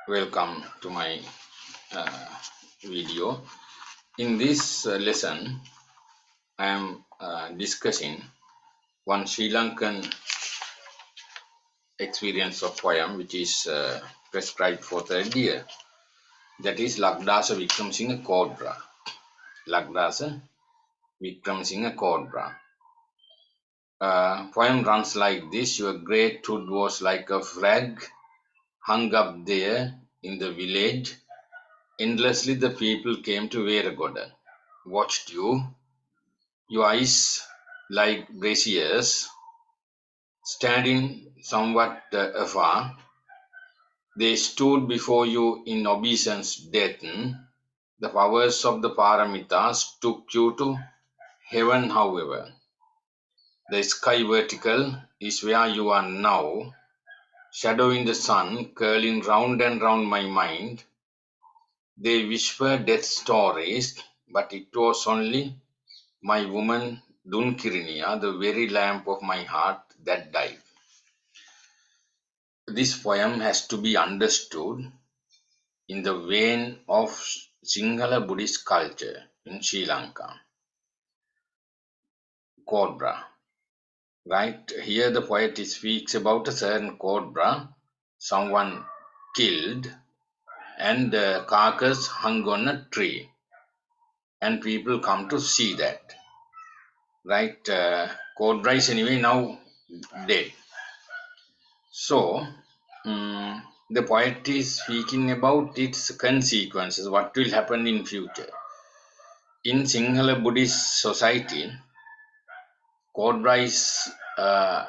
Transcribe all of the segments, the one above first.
Welcome to my video. In this lesson, I am discussing one Sri Lankan experience of poem which is prescribed for third year. That is Lakdasa Wikkramasinha Cobra. Lakdasa Wikkramasinha Cobra. Poem runs like this: Your great hood was like a flag hung up there in the village. Endlessly the people came to Veragoda, watched you, your eyes like braziers, standing somewhat afar. They stood before you in obeisance deaten. The powers of the Paramitas took you to heaven, however. The sky vertical is where you are now, shadowing the sun, curling round and round my mind. They whisper death stories, but it was only my woman Dunkiriniya, the very lamp of my heart, that died. This poem has to be understood in the vein of Sinhala Buddhist culture in Sri Lanka. Cobra. Right here the poet speaks about a certain cobra, someone killed, and the carcass hung on a tree. And people come to see that. Right? Cobra is anyway now dead. So, the poet is speaking about its consequences, what will happen in future. In Sinhala Buddhist society, Cobra is a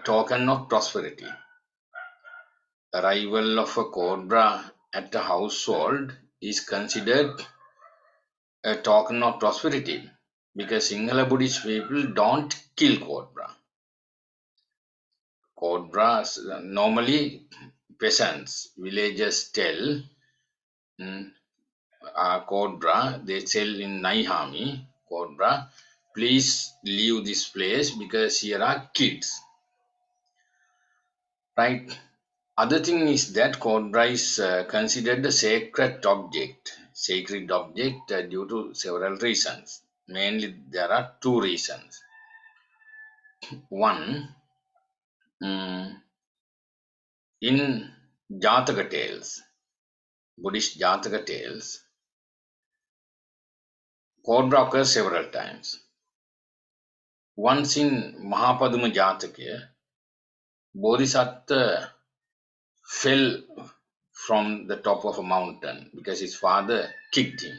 token of prosperity. Arrival of a Cobra at a household is considered a token of prosperity because Sinhala Buddhist people don't kill Cobra. Cobras, normally peasants, villagers tell Cobra, they tell in Naihami, Cobra, please leave this place because here are kids. Right? Other thing is that Cobra is considered a sacred object due to several reasons. Mainly there are two reasons. One, in Jataka tales, Buddhist Jataka tales, Cobra occurs several times. Once in Mahapaduma Jataka, Bodhisattva fell from the top of a mountain because his father kicked him,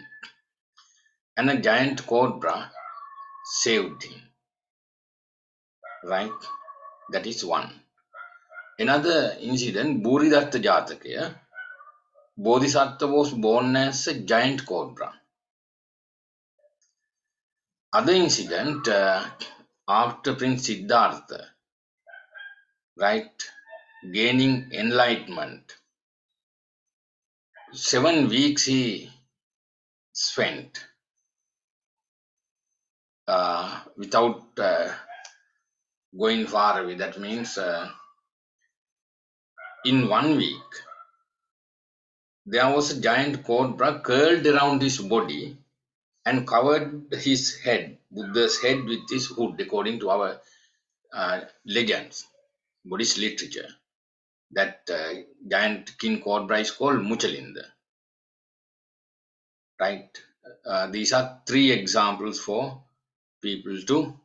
and a giant cobra saved him. Right? That is one. Another incident, Buridatta Jataka, Bodhisattva was born as a giant cobra. Other incident, after Prince Siddhartha, right, gaining enlightenment, 7 weeks he spent without going far away. That means in 1 week, there was a giant cobra curled around his body and covered his head, Buddha's head, with his hood, according to our legends, Buddhist literature. That giant king cobra is called Muchalinda. Right? These are 3 examples for people to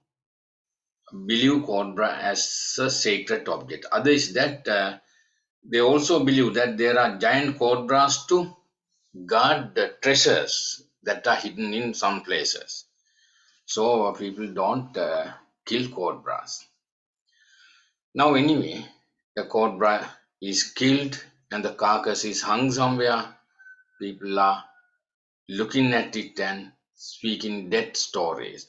believe cobra as a sacred object. Other is that they also believe that there are giant cobras to guard the treasures that are hidden in some places. So people don't kill cobras. Now anyway, the cobra is killed and the carcass is hung somewhere. People are looking at it and speaking death stories.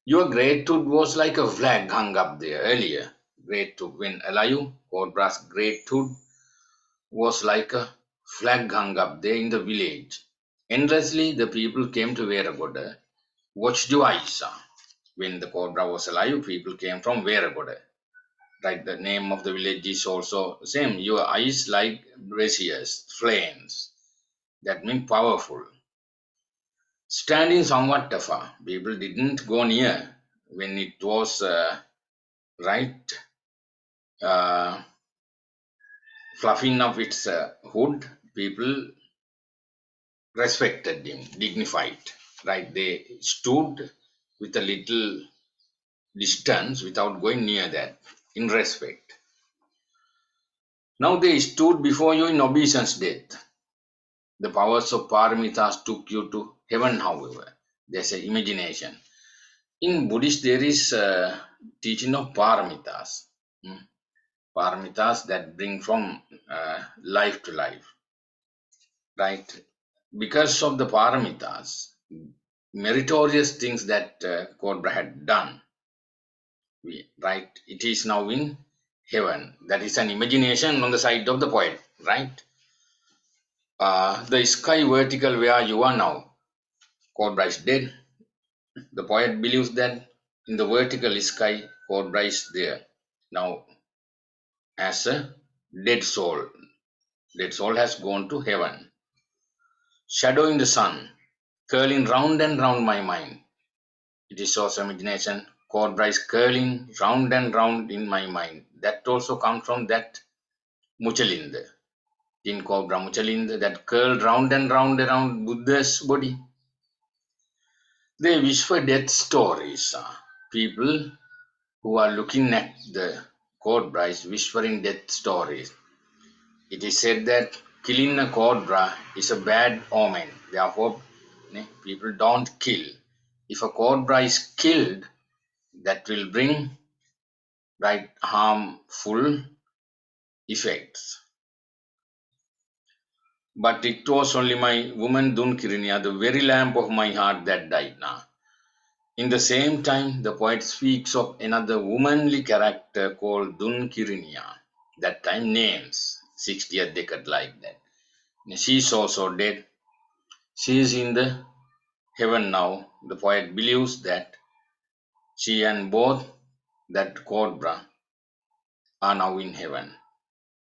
Your great tooth was like a flag hung up there earlier. Great tooth, when alive, cobra's great tooth was like a flag hung up there in the village. Endlessly, the people came to Veragoda, watched Juaisa. When the cobra was alive, people came from Veragoda. Right, the name of the village is also same. Your eyes like braziers, flames. That means powerful. Standing somewhat tougher. People didn't go near when it was right uh, fluffing up its hood. People respected him, dignified. Right, they stood with a little distance without going near that, in respect. Now they stood before you in obeisance death. The powers of paramitas took you to heaven, however. There's an imagination. In Buddhist, there is a teaching of paramitas. Hmm. Paramitas that bring from life to life, right? Because of the paramitas, meritorious things that Cobra had done, right? It is now in heaven. That is an imagination on the side of the poet, right? The sky vertical where you are now, Cobra is dead. The poet believes that in the vertical sky, Cobra is there. Now, as a dead soul, dead soul has gone to heaven. Shadow in the sun, curling round and round my mind. It is also imagination. Cobra is curling round and round in my mind. That also comes from that Muchalinda. In Cobra Muchalinda, that curled round and round around Buddha's body. They wish for death stories. People who are looking at the cobra is whispering death stories. It is said that killing a cobra is a bad omen. Therefore, people don't kill. If a cobra is killed, that will bring right harmful effects. But it was only my woman Dunkiriniya, the very lamp of my heart, that died now. In the same time, the poet speaks of another womanly character called Dunkiriniya. That time names 60th decade like that. She is also dead. She is in the heaven now. The poet believes that she and both that cobra are now in heaven.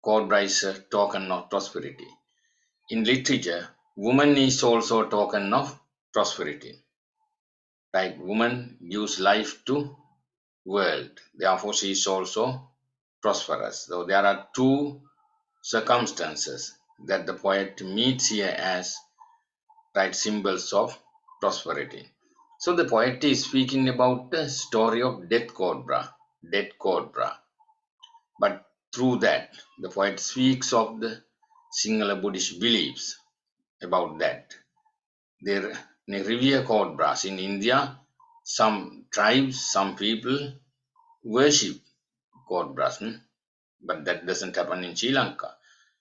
Cobra is a token of prosperity. In literature, woman is also a token of prosperity. Right? Woman gives life to world. Therefore, she is also prosperous. So there are two circumstances that the poet meets here as right symbols of prosperity. So the poet is speaking about the story of dead cobra. But through that, the poet speaks of the Sinhala Buddhist beliefs about that. They revere cobras in India. Some tribes, some people worship cobras, but that doesn't happen in Sri Lanka.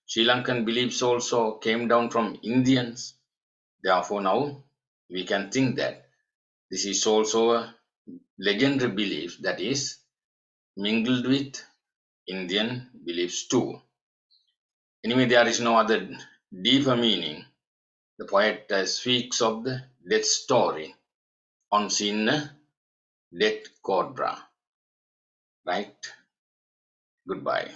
Sri Lankan beliefs also came down from Indians. Therefore, now we can think that this is also a legendary belief that is mingled with Indian beliefs too. Anyway, there is no other deeper meaning. The poet speaks of the death story on seeing a dead cobra. Right? Goodbye.